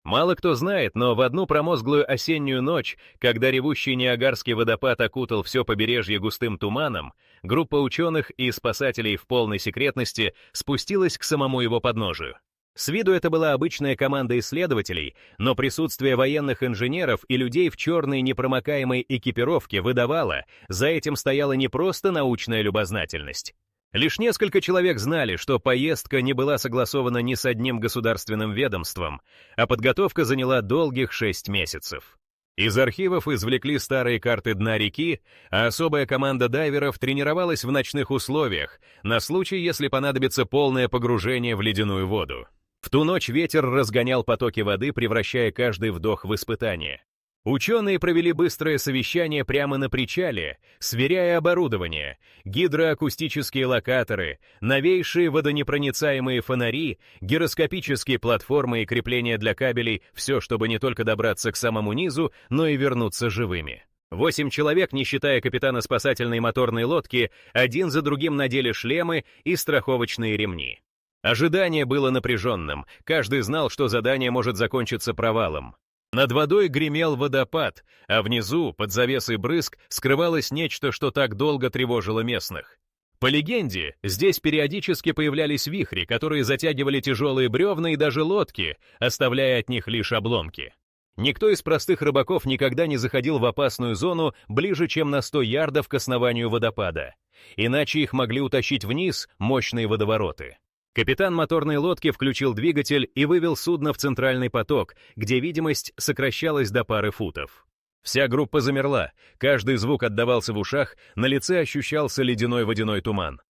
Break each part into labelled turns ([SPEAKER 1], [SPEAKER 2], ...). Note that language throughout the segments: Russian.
[SPEAKER 1] Мало кто знает, но в одну промозглую осеннюю ночь, когда ревущий Ниагарский водопад окутал все побережье густым туманом, группа ученых и спасателей в полной секретности спустилась к самому его подножию. С виду это была обычная команда исследователей, но присутствие военных инженеров и людей в черной непромокаемой экипировке выдавало, за этим стояла не просто научная любознательность. Лишь несколько человек знали, что поездка не была согласована ни с одним государственным ведомством, а подготовка заняла долгих 6 месяцев. Из архивов извлекли старые карты дна реки, а особая команда дайверов тренировалась в ночных условиях, на случай, если понадобится полное погружение в ледяную воду. В ту ночь ветер разгонял потоки воды, превращая каждый вдох в испытание. Ученые провели быстрое совещание прямо на причале, сверяя оборудование, гидроакустические локаторы, новейшие водонепроницаемые фонари, гироскопические платформы и крепления для кабелей, все, чтобы не только добраться к самому низу, но и вернуться живыми. 8 человек, не считая капитана спасательной моторной лодки, один за другим надели шлемы и страховочные ремни. Ожидание было напряженным, каждый знал, что задание может закончиться провалом. Над водой гремел водопад, а внизу, под завесой брызг, скрывалось нечто, что так долго тревожило местных. По легенде, здесь периодически появлялись вихри, которые затягивали тяжелые бревна и даже лодки, оставляя от них лишь обломки. Никто из простых рыбаков никогда не заходил в опасную зону ближе, чем на 100 ярдов к основанию водопада, иначе их могли утащить вниз мощные водовороты. Капитан моторной лодки включил двигатель и вывел судно в центральный поток, где видимость сокращалась до пары футов. Вся группа замерла, каждый звук отдавался в ушах, на лице ощущался ледяной водяной туман.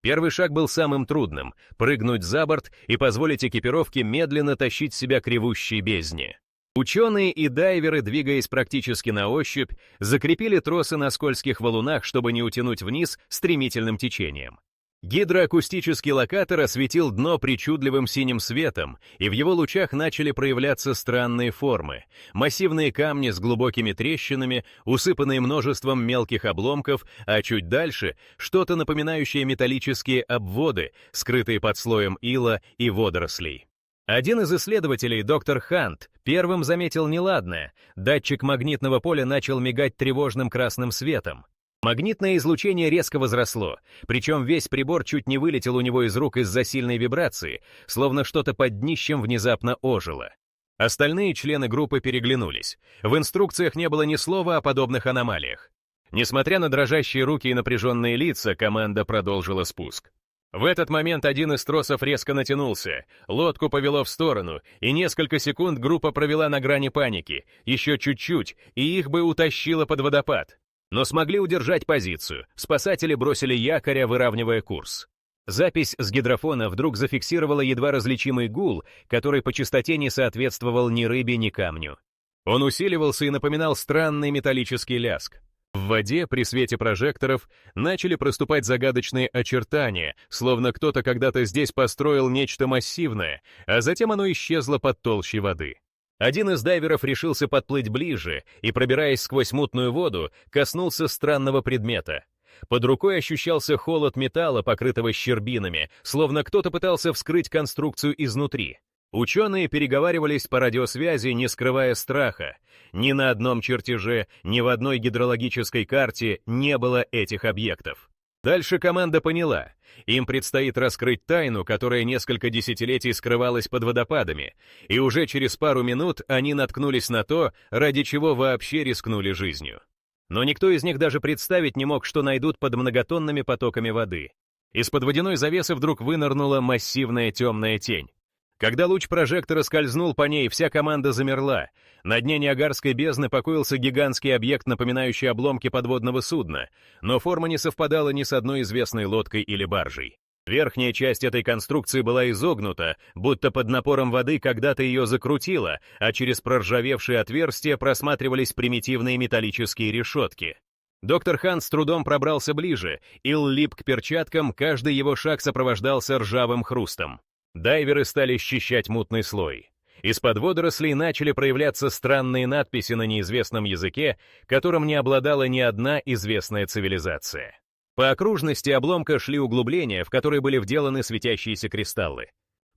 [SPEAKER 1] Первый шаг был самым трудным — прыгнуть за борт и позволить экипировке медленно тащить себя к ревущей бездне. Ученые и дайверы, двигаясь практически на ощупь, закрепили тросы на скользких валунах, чтобы не утянуть вниз стремительным течением. Гидроакустический локатор осветил дно причудливым синим светом, и в его лучах начали проявляться странные формы. Массивные камни с глубокими трещинами, усыпанные множеством мелких обломков, а чуть дальше — что-то напоминающее металлические обводы, скрытые под слоем ила и водорослей. Один из исследователей, доктор Хант, первым заметил неладное. Датчик магнитного поля начал мигать тревожным красным светом. Магнитное излучение резко возросло, причем весь прибор чуть не вылетел у него из рук из-за сильной вибрации, словно что-то под днищем внезапно ожило. Остальные члены группы переглянулись. В инструкциях не было ни слова о подобных аномалиях. Несмотря на дрожащие руки и напряженные лица, команда продолжила спуск. В этот момент один из тросов резко натянулся, лодку повело в сторону, и несколько секунд группа провела на грани паники, еще чуть-чуть, и их бы утащило под водопад. Но смогли удержать позицию, спасатели бросили якоря, выравнивая курс. Запись с гидрофона вдруг зафиксировала едва различимый гул, который по частоте не соответствовал ни рыбе, ни камню. Он усиливался и напоминал странный металлический ляск. В воде при свете прожекторов начали проступать загадочные очертания, словно кто-то когда-то здесь построил нечто массивное, а затем оно исчезло под толщей воды. Один из дайверов решился подплыть ближе и, пробираясь сквозь мутную воду, коснулся странного предмета. Под рукой ощущался холод металла, покрытого щербинами, словно кто-то пытался вскрыть конструкцию изнутри. Ученые переговаривались по радиосвязи, не скрывая страха. Ни на одном чертеже, ни в одной гидрологической карте не было этих объектов. Дальше команда поняла, им предстоит раскрыть тайну, которая несколько десятилетий скрывалась под водопадами, и уже через пару минут они наткнулись на то, ради чего вообще рискнули жизнью. Но никто из них даже представить не мог, что найдут под многотонными потоками воды. Из-под водяной завесы вдруг вынырнула массивная темная тень. Когда луч прожектора скользнул по ней, вся команда замерла. На дне Ниагарской бездны покоился гигантский объект, напоминающий обломки подводного судна, но форма не совпадала ни с одной известной лодкой или баржей. Верхняя часть этой конструкции была изогнута, будто под напором воды когда-то ее закрутило, а через проржавевшие отверстия просматривались примитивные металлические решетки. Доктор Хан с трудом пробрался ближе, ил лип к перчаткам, каждый его шаг сопровождался ржавым хрустом. Дайверы стали счищать мутный слой. Из-под водорослей начали проявляться странные надписи на неизвестном языке, которым не обладала ни одна известная цивилизация. По окружности обломка шли углубления, в которые были вделаны светящиеся кристаллы.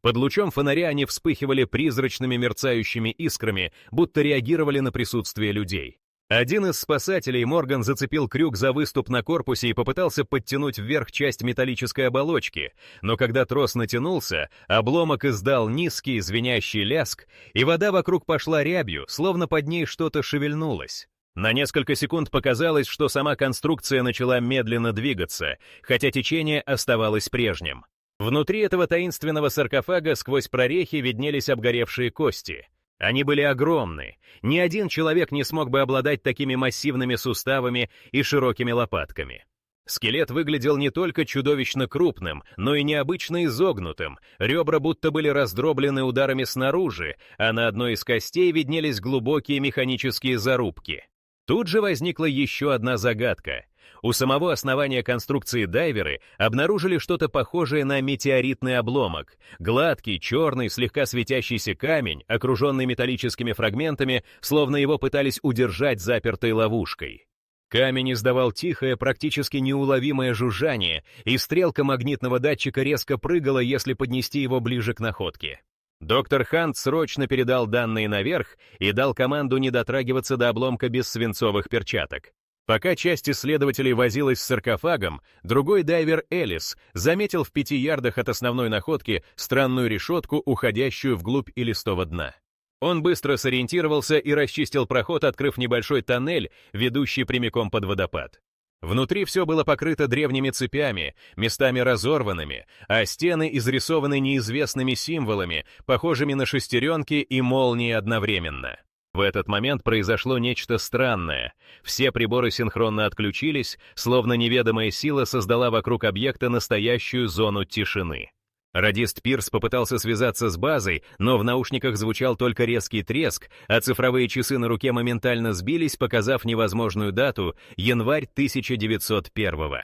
[SPEAKER 1] Под лучом фонаря они вспыхивали призрачными мерцающими искрами, будто реагировали на присутствие людей. Один из спасателей, Морган, зацепил крюк за выступ на корпусе и попытался подтянуть вверх часть металлической оболочки, но когда трос натянулся, обломок издал низкий звенящий ляск, и вода вокруг пошла рябью, словно под ней что-то шевельнулось. На несколько секунд показалось, что сама конструкция начала медленно двигаться, хотя течение оставалось прежним. Внутри этого таинственного саркофага сквозь прорехи виднелись обгоревшие кости. Они были огромны. Ни один человек не смог бы обладать такими массивными суставами и широкими лопатками. Скелет выглядел не только чудовищно крупным, но и необычно изогнутым. Ребра будто были раздроблены ударами снаружи, а на одной из костей виднелись глубокие механические зарубки. Тут же возникла еще одна загадка. У самого основания конструкции дайверы обнаружили что-то похожее на метеоритный обломок. Гладкий, черный, слегка светящийся камень, окруженный металлическими фрагментами, словно его пытались удержать запертой ловушкой. Камень издавал тихое, практически неуловимое жужжание, и стрелка магнитного датчика резко прыгала, если поднести его ближе к находке. Доктор Хант срочно передал данные наверх и дал команду не дотрагиваться до обломка без свинцовых перчаток. Пока часть исследователей возилась с саркофагом, другой дайвер Элис заметил в 5 ярдах от основной находки странную решетку, уходящую вглубь илистого дна. Он быстро сориентировался и расчистил проход, открыв небольшой тоннель, ведущий прямиком под водопад. Внутри все было покрыто древними цепями, местами разорванными, а стены изрисованы неизвестными символами, похожими на шестеренки и молнии одновременно. В этот момент произошло нечто странное. Все приборы синхронно отключились, словно неведомая сила создала вокруг объекта настоящую зону тишины. Радист Пирс попытался связаться с базой, но в наушниках звучал только резкий треск, а цифровые часы на руке моментально сбились, показав невозможную дату — январь 1901-го.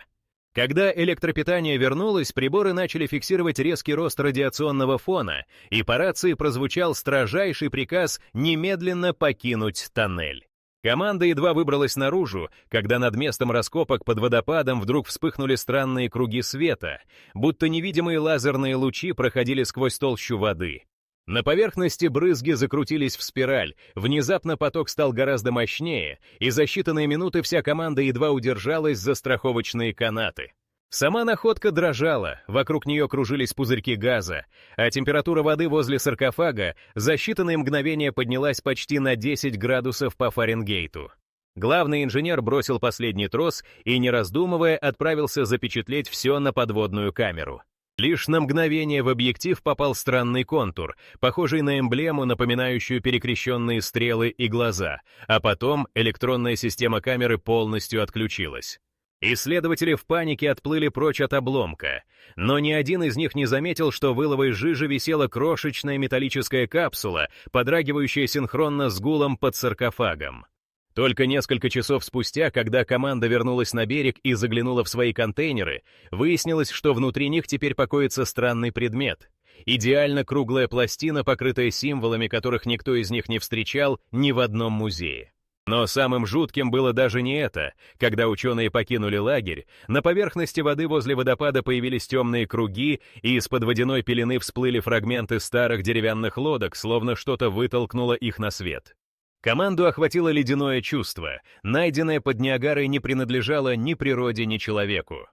[SPEAKER 1] Когда электропитание вернулось, приборы начали фиксировать резкий рост радиационного фона, и по рации прозвучал строжайший приказ немедленно покинуть тоннель. Команда едва выбралась наружу, когда над местом раскопок под водопадом вдруг вспыхнули странные круги света, будто невидимые лазерные лучи проходили сквозь толщу воды. На поверхности брызги закрутились в спираль, внезапно поток стал гораздо мощнее, и за считанные минуты вся команда едва удержалась за страховочные канаты. Сама находка дрожала, вокруг нее кружились пузырьки газа, а температура воды возле саркофага за считанные мгновения поднялась почти на 10 градусов по Фаренгейту. Главный инженер бросил последний трос и, не раздумывая, отправился запечатлеть все на подводную камеру. Лишь на мгновение в объектив попал странный контур, похожий на эмблему, напоминающую перекрещенные стрелы и глаза, а потом электронная система камеры полностью отключилась. Исследователи в панике отплыли прочь от обломка, но ни один из них не заметил, что в иловой жиже висела крошечная металлическая капсула, подрагивающая синхронно с гулом под саркофагом. Только несколько часов спустя, когда команда вернулась на берег и заглянула в свои контейнеры, выяснилось, что внутри них теперь покоится странный предмет. Идеально круглая пластина, покрытая символами, которых никто из них не встречал ни в одном музее. Но самым жутким было даже не это. Когда ученые покинули лагерь, на поверхности воды возле водопада появились темные круги, и из-под водяной пелены всплыли фрагменты старых деревянных лодок, словно что-то вытолкнуло их на свет. Команду охватило ледяное чувство. Найденное под Ниагарой не принадлежало ни природе, ни человеку.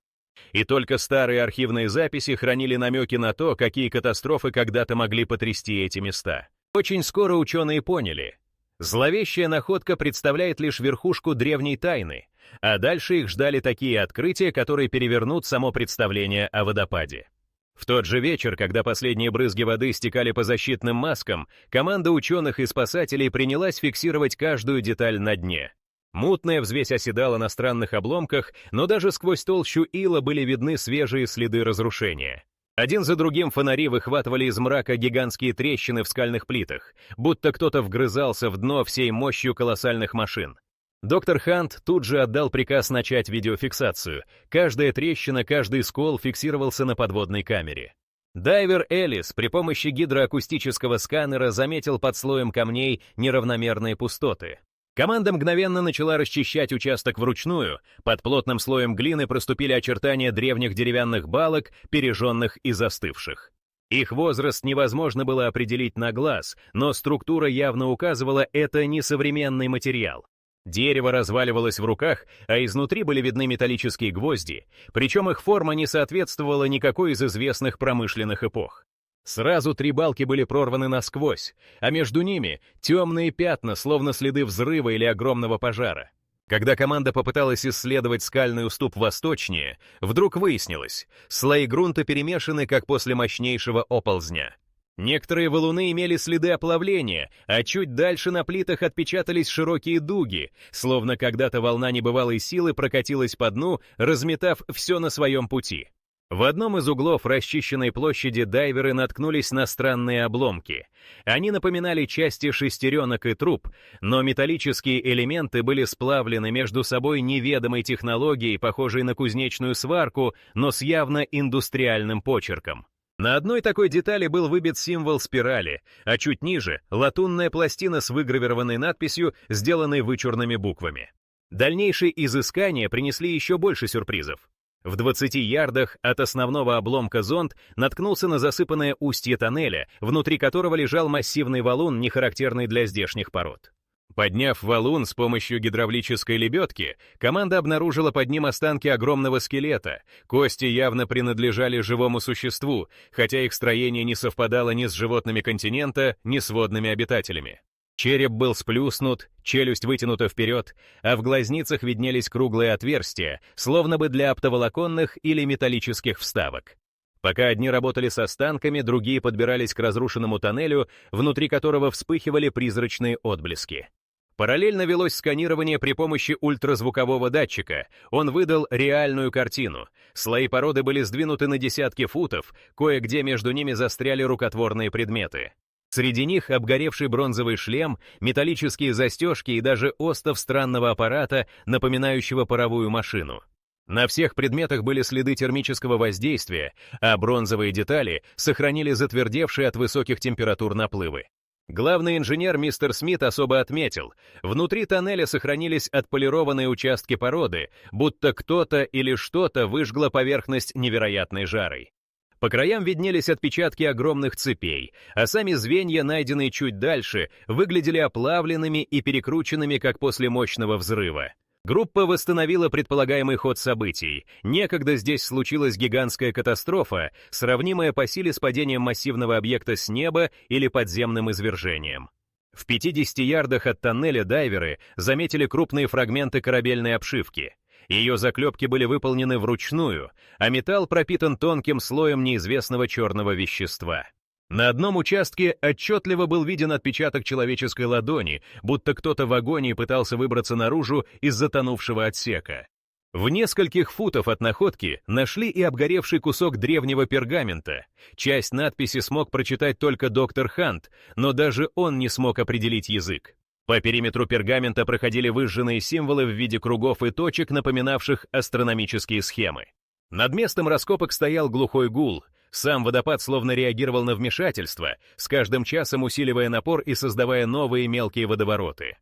[SPEAKER 1] И только старые архивные записи хранили намеки на то, какие катастрофы когда-то могли потрясти эти места. Очень скоро ученые поняли: зловещая находка представляет лишь верхушку древней тайны, а дальше их ждали такие открытия, которые перевернут само представление о водопаде. В тот же вечер, когда последние брызги воды стекали по защитным маскам, команда ученых и спасателей принялась фиксировать каждую деталь на дне. Мутная взвесь оседала на странных обломках, но даже сквозь толщу ила были видны свежие следы разрушения. Один за другим фонари выхватывали из мрака гигантские трещины в скальных плитах, будто кто-то вгрызался в дно всей мощью колоссальных машин. Доктор Хант тут же отдал приказ начать видеофиксацию. Каждая трещина, каждый скол фиксировался на подводной камере. Дайвер Элис при помощи гидроакустического сканера заметил под слоем камней неравномерные пустоты. Команда мгновенно начала расчищать участок вручную. Под плотным слоем глины проступили очертания древних деревянных балок, пережженных и застывших. Их возраст невозможно было определить на глаз, но структура явно указывала, это не современный материал. Дерево разваливалось в руках, а изнутри были видны металлические гвозди, причем их форма не соответствовала никакой из известных промышленных эпох. Сразу 3 балки были прорваны насквозь, а между ними темные пятна, словно следы взрыва или огромного пожара. Когда команда попыталась исследовать скальный уступ восточнее, вдруг выяснилось, слои грунта перемешаны, как после мощнейшего оползня. Некоторые валуны имели следы оплавления, а чуть дальше на плитах отпечатались широкие дуги, словно когда-то волна небывалой силы прокатилась по дну, разметав все на своем пути. В одном из углов расчищенной площади дайверы наткнулись на странные обломки. Они напоминали части шестеренок и труб, но металлические элементы были сплавлены между собой неведомой технологией, похожей на кузнечную сварку, но с явно индустриальным почерком. На одной такой детали был выбит символ спирали, а чуть ниже — латунная пластина с выгравированной надписью, сделанной вычурными буквами. Дальнейшие изыскания принесли еще больше сюрпризов. В 20 ярдах от основного обломка зонд наткнулся на засыпанное устье тоннеля, внутри которого лежал массивный валун, не характерный для здешних пород. Подняв валун с помощью гидравлической лебедки, команда обнаружила под ним останки огромного скелета. Кости явно принадлежали живому существу, хотя их строение не совпадало ни с животными континента, ни с водными обитателями. Череп был сплюснут, челюсть вытянута вперед, а в глазницах виднелись круглые отверстия, словно бы для оптоволоконных или металлических вставок. Пока одни работали с останками, другие подбирались к разрушенному тоннелю, внутри которого вспыхивали призрачные отблески. Параллельно велось сканирование при помощи ультразвукового датчика. Он выдал реальную картину. Слои породы были сдвинуты на десятки футов, кое-где между ними застряли рукотворные предметы. Среди них обгоревший бронзовый шлем, металлические застежки и даже остов странного аппарата, напоминающего паровую машину. На всех предметах были следы термического воздействия, а бронзовые детали сохранили затвердевшие от высоких температур наплывы. Главный инженер мистер Смит особо отметил, внутри тоннеля сохранились отполированные участки породы, будто кто-то или что-то выжгло поверхность невероятной жарой. По краям виднелись отпечатки огромных цепей, а сами звенья, найденные чуть дальше, выглядели оплавленными и перекрученными, как после мощного взрыва. Группа восстановила предполагаемый ход событий. Некогда здесь случилась гигантская катастрофа, сравнимая по силе с падением массивного объекта с неба или подземным извержением. В 50 ярдах от тоннеля дайверы заметили крупные фрагменты корабельной обшивки. Ее заклепки были выполнены вручную, а металл пропитан тонким слоем неизвестного черного вещества. На одном участке отчетливо был виден отпечаток человеческой ладони, будто кто-то в агонии пытался выбраться наружу из затонувшего отсека. В нескольких футов от находки нашли и обгоревший кусок древнего пергамента. Часть надписи смог прочитать только доктор Хант, но даже он не смог определить язык. По периметру пергамента проходили выжженные символы в виде кругов и точек, напоминавших астрономические схемы. Над местом раскопок стоял глухой гул. Сам водопад словно реагировал на вмешательство, с каждым часом усиливая напор и создавая новые мелкие водовороты.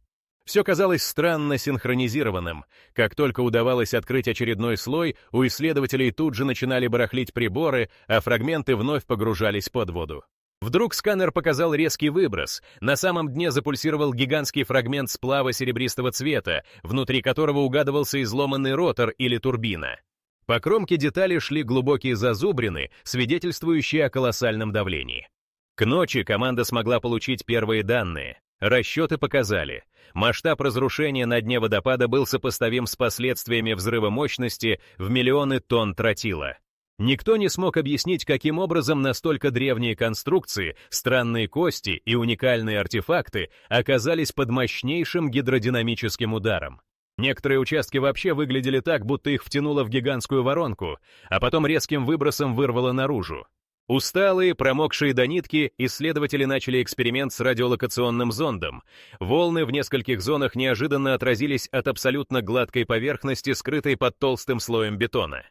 [SPEAKER 1] Все казалось странно синхронизированным. Как только удавалось открыть очередной слой, у исследователей тут же начинали барахлить приборы, а фрагменты вновь погружались под воду. Вдруг сканер показал резкий выброс. На самом дне запульсировал гигантский фрагмент сплава серебристого цвета, внутри которого угадывался изломанный ротор или турбина. По кромке детали шли глубокие зазубрины, свидетельствующие о колоссальном давлении. К ночи команда смогла получить первые данные. Расчеты показали, масштаб разрушения на дне водопада был сопоставим с последствиями взрыва мощности в миллионы тонн тротила. Никто не смог объяснить, каким образом настолько древние конструкции, странные кости и уникальные артефакты оказались под мощнейшим гидродинамическим ударом. Некоторые участки вообще выглядели так, будто их втянуло в гигантскую воронку, а потом резким выбросом вырвало наружу. Усталые, промокшие до нитки, исследователи начали эксперимент с радиолокационным зондом. Волны в нескольких зонах неожиданно отразились от абсолютно гладкой поверхности, скрытой под толстым слоем бетона.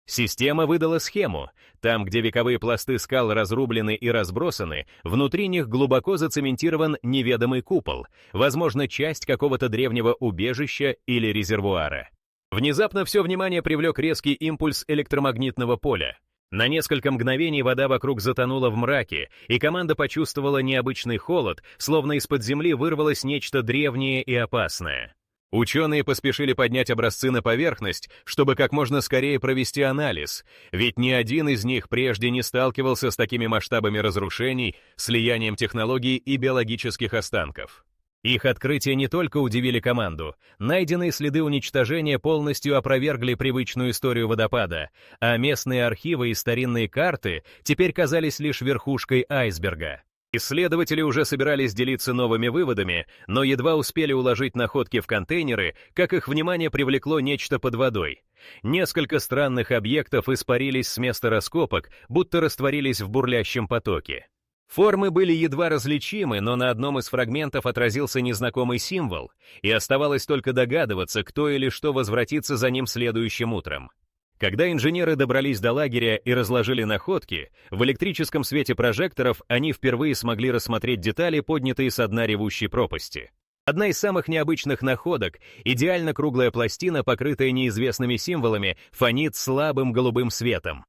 [SPEAKER 1] Система выдала схему. Там, где вековые пласты скал разрублены и разбросаны, внутри них глубоко зацементирован неведомый купол, возможно, часть какого-то древнего убежища или резервуара. Внезапно все внимание привлек резкий импульс электромагнитного поля. На несколько мгновений вода вокруг затонула в мраке, и команда почувствовала необычный холод, словно из-под земли вырвалось нечто древнее и опасное. Ученые поспешили поднять образцы на поверхность, чтобы как можно скорее провести анализ, ведь ни один из них прежде не сталкивался с такими масштабами разрушений, слиянием технологий и биологических останков. Их открытия не только удивили команду, найденные следы уничтожения полностью опровергли привычную историю водопада, а местные архивы и старинные карты теперь казались лишь верхушкой айсберга. Исследователи уже собирались делиться новыми выводами, но едва успели уложить находки в контейнеры, как их внимание привлекло нечто под водой. Несколько странных объектов испарились с места раскопок, будто растворились в бурлящем потоке. Формы были едва различимы, но на одном из фрагментов отразился незнакомый символ, и оставалось только догадываться, кто или что возвратится за ним следующим утром. Когда инженеры добрались до лагеря и разложили находки, в электрическом свете прожекторов они впервые смогли рассмотреть детали, поднятые со дна ревущей пропасти. Одна из самых необычных находок — идеально круглая пластина, покрытая неизвестными символами, фонит слабым голубым светом.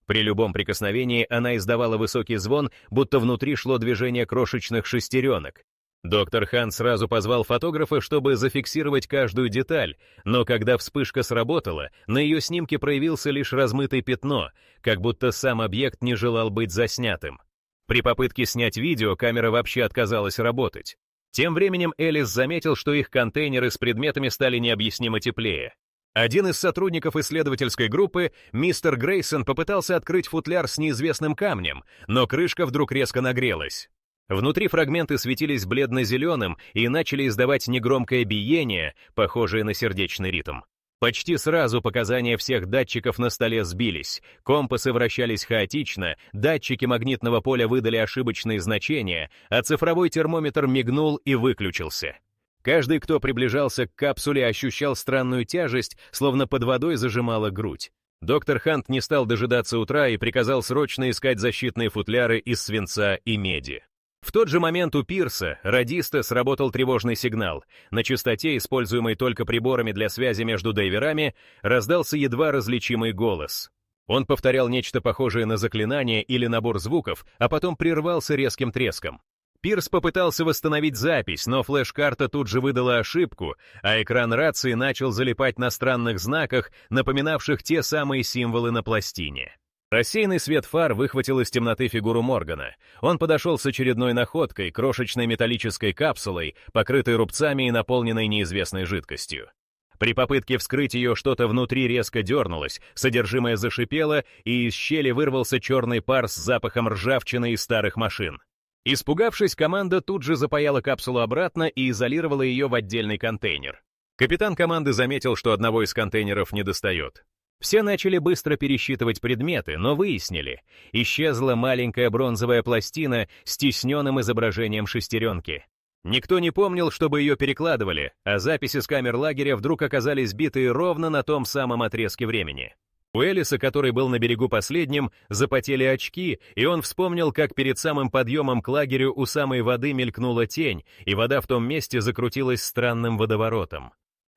[SPEAKER 1] При любом прикосновении она издавала высокий звон, будто внутри шло движение крошечных шестеренок. Доктор Хан сразу позвал фотографа, чтобы зафиксировать каждую деталь, но когда вспышка сработала, на ее снимке проявился лишь размытое пятно, как будто сам объект не желал быть заснятым. При попытке снять видео камера вообще отказалась работать. Тем временем Элис заметил, что их контейнеры с предметами стали необъяснимо теплее. Один из сотрудников исследовательской группы, мистер Грейсон, попытался открыть футляр с неизвестным камнем, но крышка вдруг резко нагрелась. Внутри фрагменты светились бледно-зеленым и начали издавать негромкое биение, похожее на сердечный ритм. Почти сразу показания всех датчиков на столе сбились, компасы вращались хаотично, датчики магнитного поля выдали ошибочные значения, а цифровой термометр мигнул и выключился. Каждый, кто приближался к капсуле, ощущал странную тяжесть, словно под водой зажимала грудь. Доктор Хант не стал дожидаться утра и приказал срочно искать защитные футляры из свинца и меди. В тот же момент у пирса, радиста, сработал тревожный сигнал. На частоте, используемой только приборами для связи между дайверами, раздался едва различимый голос. Он повторял нечто похожее на заклинание или набор звуков, а потом прервался резким треском. Пирс попытался восстановить запись, но флеш-карта тут же выдала ошибку, а экран рации начал залипать на странных знаках, напоминавших те самые символы на пластине. Рассеянный свет фар выхватил из темноты фигуру Моргана. Он подошел с очередной находкой, крошечной металлической капсулой, покрытой рубцами и наполненной неизвестной жидкостью. При попытке вскрыть ее что-то внутри резко дернулось, содержимое зашипело, и из щели вырвался черный пар с запахом ржавчины и старых машин. Испугавшись, команда тут же запаяла капсулу обратно и изолировала ее в отдельный контейнер. Капитан команды заметил, что одного из контейнеров недостает. Все начали быстро пересчитывать предметы, но выяснили, исчезла маленькая бронзовая пластина с тисненным изображением шестеренки. Никто не помнил, чтобы ее перекладывали, а записи с камер лагеря вдруг оказались сбитые ровно на том самом отрезке времени. У Элиса, который был на берегу последним, запотели очки, и он вспомнил, как перед самым подъемом к лагерю у самой воды мелькнула тень, и вода в том месте закрутилась странным водоворотом.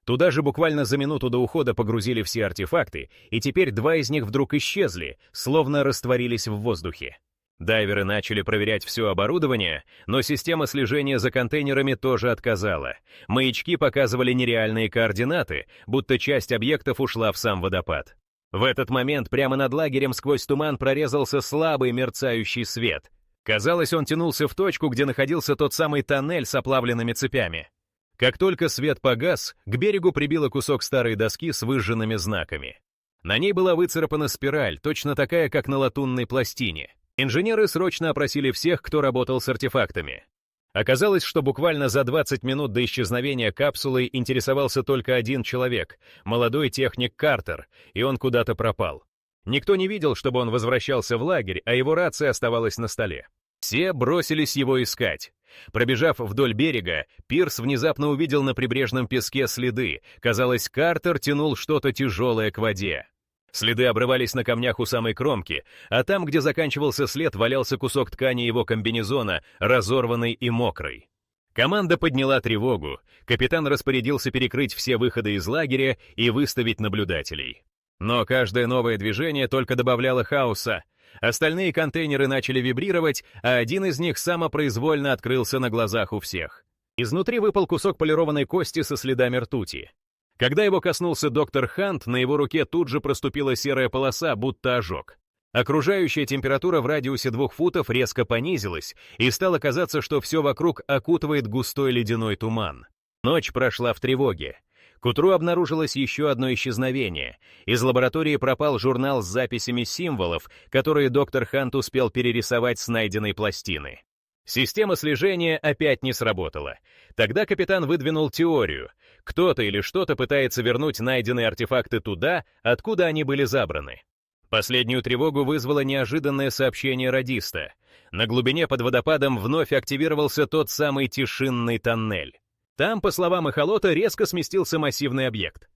[SPEAKER 1] Туда же буквально за минуту до ухода погрузили все артефакты, и теперь два из них вдруг исчезли, словно растворились в воздухе. Дайверы начали проверять все оборудование, но система слежения за контейнерами тоже отказала. Маячки показывали нереальные координаты, будто часть объектов ушла в сам водопад. В этот момент прямо над лагерем сквозь туман прорезался слабый мерцающий свет. Казалось, он тянулся в точку, где находился тот самый тоннель с оплавленными цепями. Как только свет погас, к берегу прибило кусок старой доски с выжженными знаками. На ней была выцарапана спираль, точно такая, как на латунной пластине. Инженеры срочно опросили всех, кто работал с артефактами. Оказалось, что буквально за 20 минут до исчезновения капсулой интересовался только один человек, молодой техник Картер, и он куда-то пропал. Никто не видел, чтобы он возвращался в лагерь, а его рация оставалась на столе. Все бросились его искать. Пробежав вдоль берега, Пирс внезапно увидел на прибрежном песке следы. Казалось, Картер тянул что-то тяжелое к воде. Следы обрывались на камнях у самой кромки, а там, где заканчивался след, валялся кусок ткани его комбинезона, разорванный и мокрый. Команда подняла тревогу. Капитан распорядился перекрыть все выходы из лагеря и выставить наблюдателей. Но каждое новое движение только добавляло хаоса. Остальные контейнеры начали вибрировать, а один из них самопроизвольно открылся на глазах у всех. Изнутри выпал кусок полированной кости со следами ртути. Когда его коснулся доктор Хант, на его руке тут же проступила серая полоса, будто ожог. Окружающая температура в радиусе 2 футов резко понизилась, и стало казаться, что все вокруг окутывает густой ледяной туман. Ночь прошла в тревоге. К утру обнаружилось еще одно исчезновение. Из лаборатории пропал журнал с записями символов, которые доктор Хант успел перерисовать с найденной пластины. Система слежения опять не сработала. Тогда капитан выдвинул теорию. Кто-то или что-то пытается вернуть найденные артефакты туда, откуда они были забраны. Последнюю тревогу вызвало неожиданное сообщение радиста. На глубине под водопадом вновь активировался тот самый тишинный тоннель. Там, по словам эхолота, резко сместился массивный объект.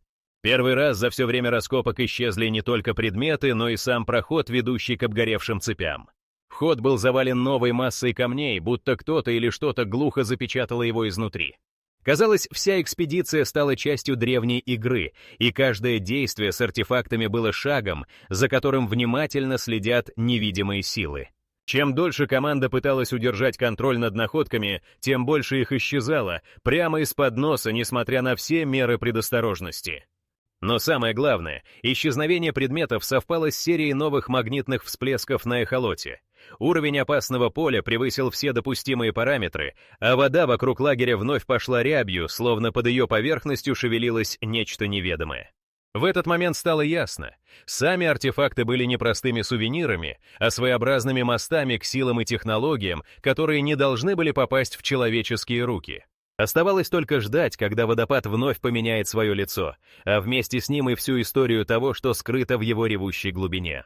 [SPEAKER 1] Первый раз за все время раскопок исчезли не только предметы, но и сам проход, ведущий к обгоревшим цепям. Вход был завален новой массой камней, будто кто-то или что-то глухо запечатало его изнутри. Казалось, вся экспедиция стала частью древней игры, и каждое действие с артефактами было шагом, за которым внимательно следят невидимые силы. Чем дольше команда пыталась удержать контроль над находками, тем больше их исчезало, прямо из-под носа, несмотря на все меры предосторожности. Но самое главное, исчезновение предметов совпало с серией новых магнитных всплесков на эхолоте. Уровень опасного поля превысил все допустимые параметры, а вода вокруг лагеря вновь пошла рябью, словно под ее поверхностью шевелилось нечто неведомое. В этот момент стало ясно, сами артефакты были не простыми сувенирами, а своеобразными мостами к силам и технологиям, которые не должны были попасть в человеческие руки. Оставалось только ждать, когда водопад вновь поменяет свое лицо, а вместе с ним и всю историю того, что скрыто в его ревущей глубине.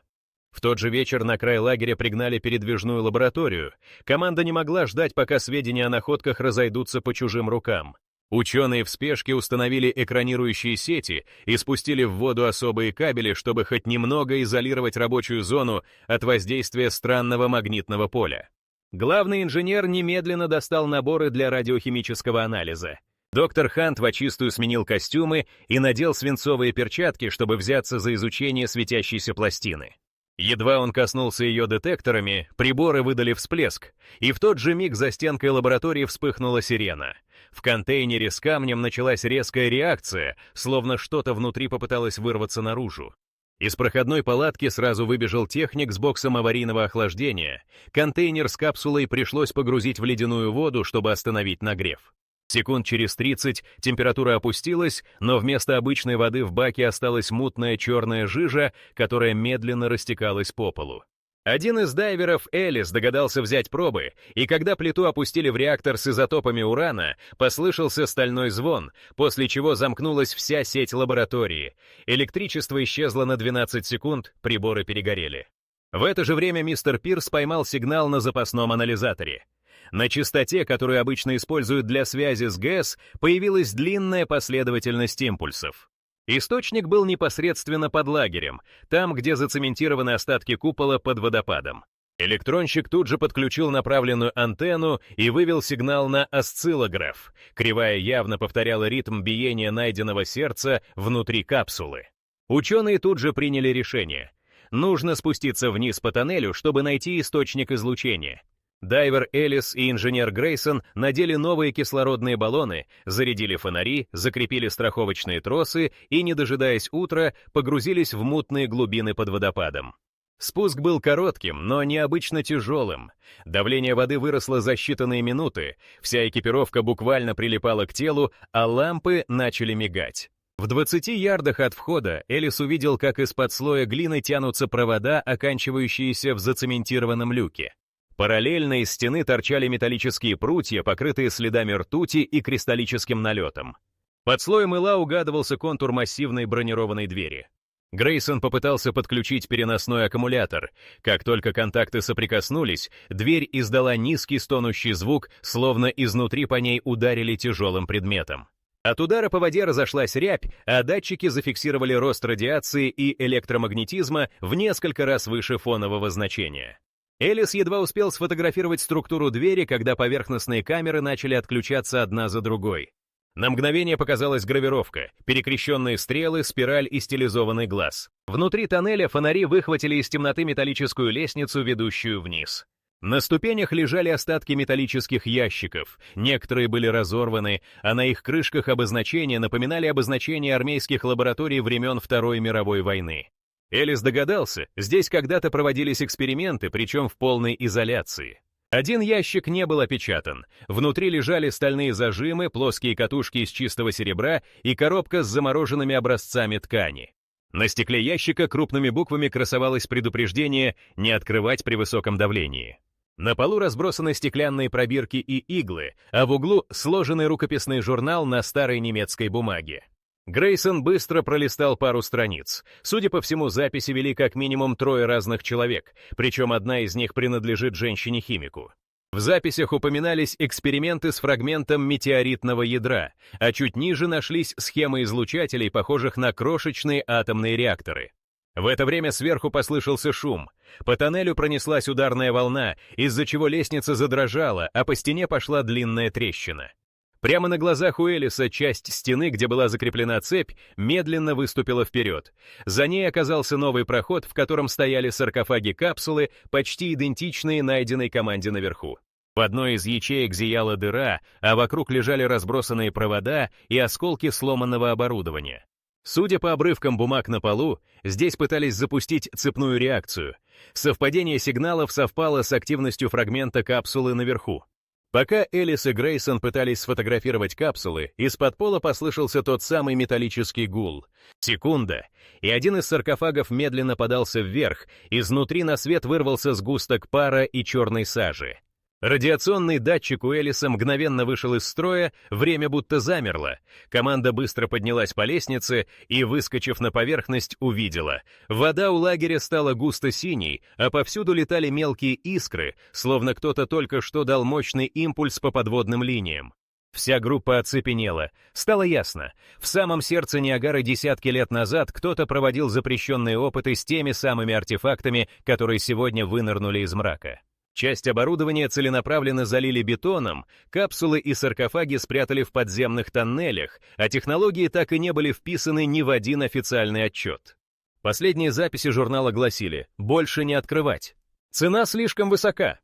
[SPEAKER 1] В тот же вечер на край лагеря пригнали передвижную лабораторию. Команда не могла ждать, пока сведения о находках разойдутся по чужим рукам. Ученые в спешке установили экранирующие сети и спустили в воду особые кабели, чтобы хоть немного изолировать рабочую зону от воздействия странного магнитного поля. Главный инженер немедленно достал наборы для радиохимического анализа. Доктор Хант вочистую сменил костюмы и надел свинцовые перчатки, чтобы взяться за изучение светящейся пластины. Едва он коснулся ее детекторами, приборы выдали всплеск, и в тот же миг за стенкой лаборатории вспыхнула сирена. В контейнере с камнем началась резкая реакция, словно что-то внутри попыталось вырваться наружу. Из проходной палатки сразу выбежал техник с боксом аварийного охлаждения. Контейнер с капсулой пришлось погрузить в ледяную воду, чтобы остановить нагрев. Секунд через 30 температура опустилась, но вместо обычной воды в баке осталась мутная черная жижа, которая медленно растекалась по полу. Один из дайверов, Элис, догадался взять пробы, и когда плиту опустили в реактор с изотопами урана, послышался стальной звон, после чего замкнулась вся сеть лаборатории. Электричество исчезло на 12 секунд, приборы перегорели. В это же время мистер Пирс поймал сигнал на запасном анализаторе. На частоте, которую обычно используют для связи с ГЭС, появилась длинная последовательность импульсов. Источник был непосредственно под лагерем, там, где зацементированы остатки купола под водопадом. Электронщик тут же подключил направленную антенну и вывел сигнал на осциллограф. Кривая явно повторяла ритм биения найденного сердца внутри капсулы. Ученые тут же приняли решение. Нужно спуститься вниз по тоннелю, чтобы найти источник излучения. Дайвер Элис и инженер Грейсон надели новые кислородные баллоны, зарядили фонари, закрепили страховочные тросы и, не дожидаясь утра, погрузились в мутные глубины под водопадом. Спуск был коротким, но необычно тяжелым. Давление воды выросло за считанные минуты, вся экипировка буквально прилипала к телу, а лампы начали мигать. В 20 ярдах от входа Элис увидел, как из-под слоя глины тянутся провода, оканчивающиеся в зацементированном люке. Параллельно из стены торчали металлические прутья, покрытые следами ртути и кристаллическим налетом. Под слоем мыла угадывался контур массивной бронированной двери. Грейсон попытался подключить переносной аккумулятор. Как только контакты соприкоснулись, дверь издала низкий стонущий звук, словно изнутри по ней ударили тяжелым предметом. От удара по воде разошлась рябь, а датчики зафиксировали рост радиации и электромагнетизма в несколько раз выше фонового значения. Элис едва успел сфотографировать структуру двери, когда поверхностные камеры начали отключаться одна за другой. На мгновение показалась гравировка, перекрещенные стрелы, спираль и стилизованный глаз. Внутри тоннеля фонари выхватили из темноты металлическую лестницу, ведущую вниз. На ступенях лежали остатки металлических ящиков, некоторые были разорваны, а на их крышках обозначения напоминали обозначения армейских лабораторий времен Второй мировой войны. Элис догадался, здесь когда-то проводились эксперименты, причем в полной изоляции. Один ящик не был опечатан, внутри лежали стальные зажимы, плоские катушки из чистого серебра и коробка с замороженными образцами ткани. На стекле ящика крупными буквами красовалось предупреждение «Не открывать при высоком давлении». На полу разбросаны стеклянные пробирки и иглы, а в углу сложенный рукописный журнал на старой немецкой бумаге. Грейсон быстро пролистал пару страниц. Судя по всему, записи вели как минимум 3 разных человек, причем одна из них принадлежит женщине-химику. В записях упоминались эксперименты с фрагментом метеоритного ядра, а чуть ниже нашлись схемы излучателей, похожих на крошечные атомные реакторы. В это время сверху послышался шум. По тоннелю пронеслась ударная волна, из-за чего лестница задрожала, а по стене пошла длинная трещина. Прямо на глазах у Элиса часть стены, где была закреплена цепь, медленно выступила вперед. За ней оказался новый проход, в котором стояли саркофаги-капсулы, почти идентичные найденной команде наверху. В одной из ячеек зияла дыра, а вокруг лежали разбросанные провода и осколки сломанного оборудования. Судя по обрывкам бумаг на полу, здесь пытались запустить цепную реакцию. Совпадение сигналов совпало с активностью фрагмента капсулы наверху. Пока Элис и Грейсон пытались сфотографировать капсулы, из-под пола послышался тот самый металлический гул. Секунда, и один из саркофагов медленно подался вверх, изнутри на свет вырвался сгусток пара и черной сажи. Радиационный датчик у Элиса мгновенно вышел из строя, время будто замерло. Команда быстро поднялась по лестнице и, выскочив на поверхность, увидела. Вода у лагеря стала густо синей, а повсюду летали мелкие искры, словно кто-то только что дал мощный импульс по подводным линиям. Вся группа оцепенела. Стало ясно, в самом сердце Ниагары десятки лет назад кто-то проводил запрещенные опыты с теми самыми артефактами, которые сегодня вынырнули из мрака. Часть оборудования целенаправленно залили бетоном, капсулы и саркофаги спрятали в подземных тоннелях, а технологии так и не были вписаны ни в один официальный отчет. Последние записи журнала гласили «Больше не открывать». Цена слишком высока.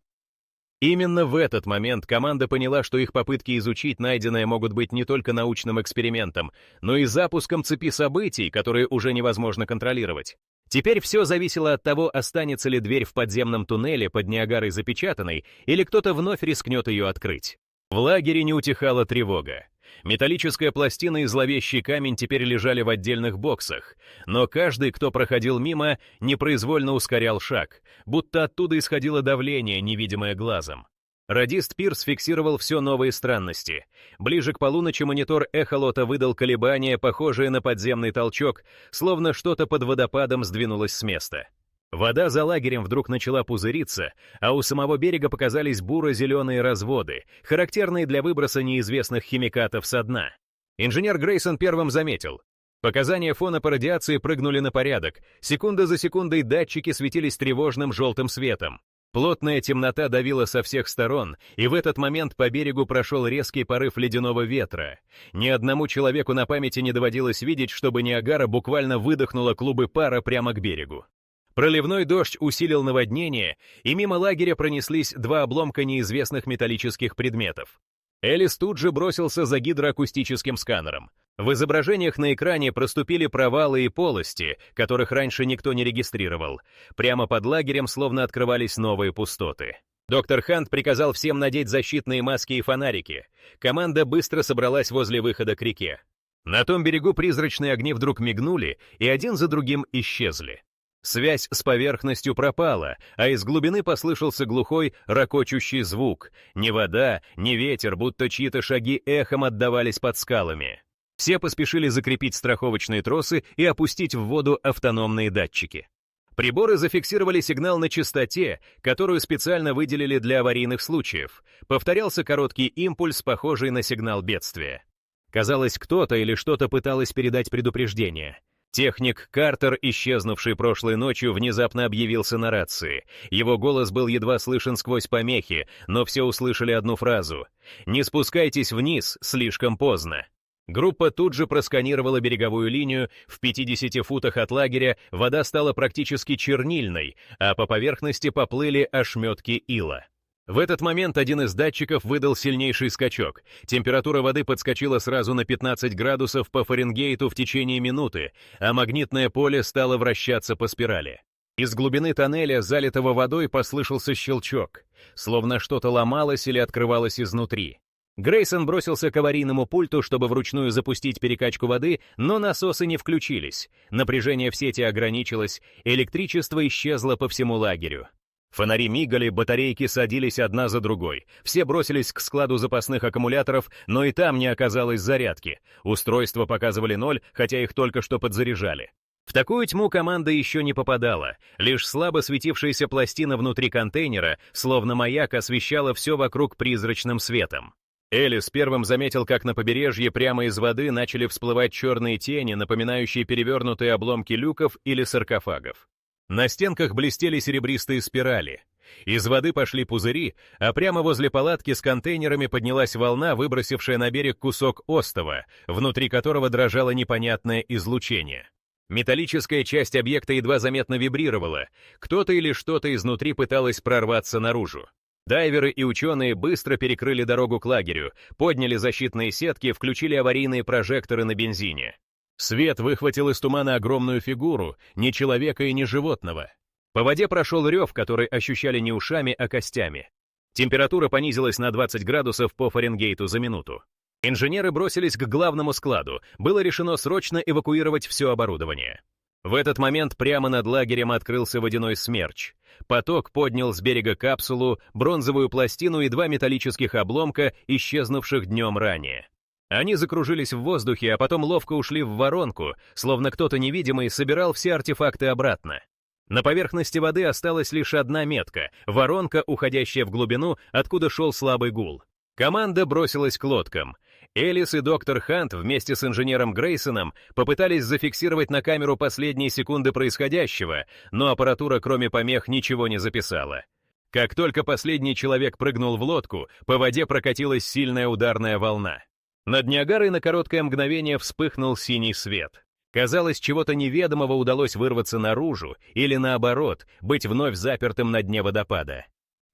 [SPEAKER 1] Именно в этот момент команда поняла, что их попытки изучить найденное могут быть не только научным экспериментом, но и запуском цепи событий, которые уже невозможно контролировать. Теперь все зависело от того, останется ли дверь в подземном туннеле под Ниагарой запечатанной, или кто-то вновь рискнет ее открыть. В лагере не утихала тревога. Металлическая пластина и зловещий камень теперь лежали в отдельных боксах, но каждый, кто проходил мимо, непроизвольно ускорял шаг, будто оттуда исходило давление, невидимое глазом. Радист Пирс фиксировал все новые странности. Ближе к полуночи монитор эхолота выдал колебания, похожие на подземный толчок, словно что-то под водопадом сдвинулось с места. Вода за лагерем вдруг начала пузыриться, а у самого берега показались буро-зеленые разводы, характерные для выброса неизвестных химикатов со дна. Инженер Грейсон первым заметил. Показания фона по радиации прыгнули на порядок, секунда за секундой датчики светились тревожным желтым светом. Плотная темнота давила со всех сторон, и в этот момент по берегу прошел резкий порыв ледяного ветра. Ни одному человеку на памяти не доводилось видеть, чтобы Ниагара буквально выдохнула клубы пара прямо к берегу. Проливной дождь усилил наводнение, и мимо лагеря пронеслись 2 обломка неизвестных металлических предметов. Элис тут же бросился за гидроакустическим сканером. В изображениях на экране проступили провалы и полости, которых раньше никто не регистрировал. Прямо под лагерем словно открывались новые пустоты. Доктор Хант приказал всем надеть защитные маски и фонарики. Команда быстро собралась возле выхода к реке. На том берегу призрачные огни вдруг мигнули и один за другим исчезли. Связь с поверхностью пропала, а из глубины послышался глухой, ракочущий звук. Ни вода, ни ветер, будто чьи-то шаги эхом отдавались под скалами. Все поспешили закрепить страховочные тросы и опустить в воду автономные датчики. Приборы зафиксировали сигнал на частоте, которую специально выделили для аварийных случаев. Повторялся короткий импульс, похожий на сигнал бедствия. Казалось, кто-то или что-то пыталось передать предупреждение. Техник Картер, исчезнувший прошлой ночью, внезапно объявился на рации. Его голос был едва слышен сквозь помехи, но все услышали одну фразу: «Не спускайтесь вниз, слишком поздно». Группа тут же просканировала береговую линию, в 50 футах от лагеря вода стала практически чернильной, а по поверхности поплыли ошметки ила. В этот момент один из датчиков выдал сильнейший скачок. Температура воды подскочила сразу на 15 градусов по Фаренгейту в течение минуты, а магнитное поле стало вращаться по спирали. Из глубины тоннеля, залитого водой, послышался щелчок, словно что-то ломалось или открывалось изнутри. Грейсон бросился к аварийному пульту, чтобы вручную запустить перекачку воды, но насосы не включились. Напряжение в сети ограничилось, электричество исчезло по всему лагерю. Фонари мигали, батарейки садились одна за другой. Все бросились к складу запасных аккумуляторов, но и там не оказалось зарядки. Устройства показывали 0, хотя их только что подзаряжали. В такую тьму команда еще не попадала. Лишь слабо светившаяся пластина внутри контейнера, словно маяк, освещала все вокруг призрачным светом. Элис первым заметил, как на побережье прямо из воды начали всплывать черные тени, напоминающие перевернутые обломки люков или саркофагов. На стенках блестели серебристые спирали. Из воды пошли пузыри, а прямо возле палатки с контейнерами поднялась волна, выбросившая на берег кусок остова, внутри которого дрожало непонятное излучение. Металлическая часть объекта едва заметно вибрировала. Кто-то или что-то изнутри пыталось прорваться наружу. Дайверы и ученые быстро перекрыли дорогу к лагерю, подняли защитные сетки, включили аварийные прожекторы на бензине. Свет выхватил из тумана огромную фигуру, ни человека и ни животного. По воде прошел рев, который ощущали не ушами, а костями. Температура понизилась на 20 градусов по Фаренгейту за минуту. Инженеры бросились к главному складу. Было решено срочно эвакуировать все оборудование. В этот момент прямо над лагерем открылся водяной смерч. Поток поднял с берега капсулу, бронзовую пластину и 2 металлических обломка, исчезнувших днем ранее. Они закружились в воздухе, а потом ловко ушли в воронку, словно кто-то невидимый собирал все артефакты обратно. На поверхности воды осталась лишь одна метка — воронка, уходящая в глубину, откуда шел слабый гул. Команда бросилась к лодкам. Элис и доктор Хант вместе с инженером Грейсоном попытались зафиксировать на камеру последние секунды происходящего, но аппаратура, кроме помех, ничего не записала. Как только последний человек прыгнул в лодку, по воде прокатилась сильная ударная волна. Над Ниагарой на короткое мгновение вспыхнул синий свет. Казалось, чего-то неведомого удалось вырваться наружу, или наоборот, быть вновь запертым на дне водопада.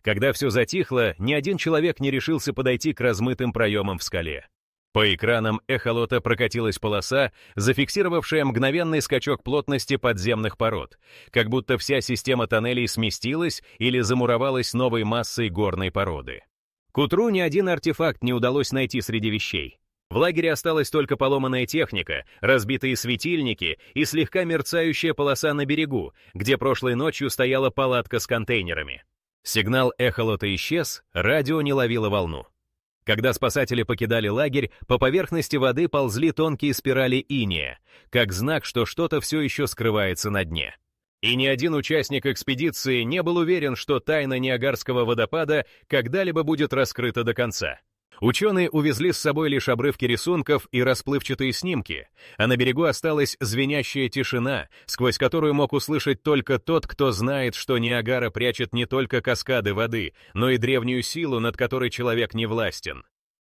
[SPEAKER 1] Когда все затихло, ни один человек не решился подойти к размытым проемам в скале. По экранам эхолота прокатилась полоса, зафиксировавшая мгновенный скачок плотности подземных пород, как будто вся система тоннелей сместилась или замуровалась новой массой горной породы. К утру ни один артефакт не удалось найти среди вещей. В лагере осталась только поломанная техника, разбитые светильники и слегка мерцающая полоса на берегу, где прошлой ночью стояла палатка с контейнерами. Сигнал эхолота исчез, радио не ловило волну. Когда спасатели покидали лагерь, по поверхности воды ползли тонкие спирали инея, как знак, что что-то все еще скрывается на дне. И ни один участник экспедиции не был уверен, что тайна Ниагарского водопада когда-либо будет раскрыта до конца. Ученые увезли с собой лишь обрывки рисунков и расплывчатые снимки, а на берегу осталась звенящая тишина, сквозь которую мог услышать только тот, кто знает, что Ниагара прячет не только каскады воды, но и древнюю силу, над которой человек не властен.